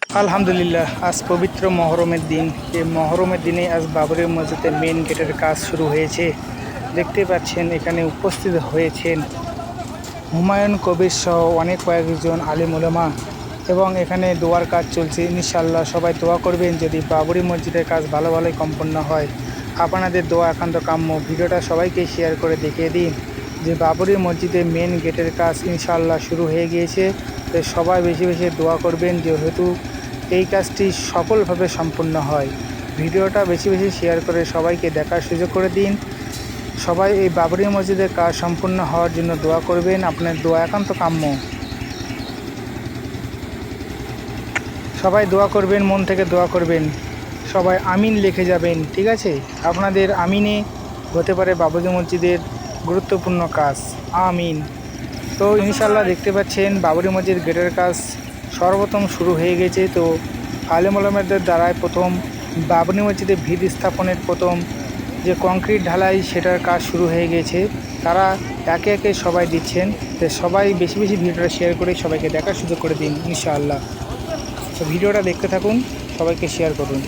আলহামদুলিল্লাহ, আজ পবিত্র মহরমের দিন। এই মহরমের দিনে আজ বাবরি মসজিদের মেন গেটের কাজ শুরু হয়েছে। দেখতে পাচ্ছেন এখানে উপস্থিত হয়েছেন হুমায়ুন কবির সহ অনেক কয়েকজন আলিম উলামা এবং এখানে দোয়ার কাজ চলছে। ইনশাআল্লাহ সবাই দোয়া করবেন যদি বাবরি মসজিদের কাজ ভালোই সম্পন্ন হয়। আপনাদের দোয়া একান্ত কাম্য। ভিডিওটা সবাইকে শেয়ার করে দেখিয়ে দিন যে বাবরি মসজিদের মেন গেটের কাজ ইনশাআল্লাহ শুরু হয়ে গিয়েছে। তো সবাই বেশি বেশি দোয়া করবেন যেহেতু এই কাজটি সফলভাবে সম্পন্ন হয়। ভিডিওটা বেশি বেশি শেয়ার করে সবাইকে দেখার সুযোগ করে দিন। সবাই এই বাবরি মসজিদের কাজ সম্পূর্ণ হওয়ার জন্য দোয়া করবেন। আপনার দোয়া একান্ত কাম্য। সবাই দোয়া করবেন, মন থেকে দোয়া করবেন। সবাই আমিন লিখে যাবেন, ঠিক আছে? আপনাদের আমিনে হতে পারে বাবরি মসজিদের গুরুত্বপূর্ণ কাজ। আমিন। তো ইনশাআল্লাহ দেখতে পাচ্ছেন বাবরি মসজিদ গেটের কাজ সর্বপ্রথম শুরু হয়ে গেছে। তো আলেম ওলামাদের দ্বারাই প্রথম বাবরি মসজিদে ভিত স্থাপনের প্রথম যে কংক্রিট ঢালাই সেটার কাজ শুরু হয়ে গেছে। তারা একে একে সবাই দিচ্ছেন। তো সবাই বেশি বেশি ভিডিওটা শেয়ার করে সবাইকে দেখার সুযোগ করে দিন ইনশাআল্লাহ। তো ভিডিওটা দেখতে থাকুন, সবাইকে শেয়ার করুন।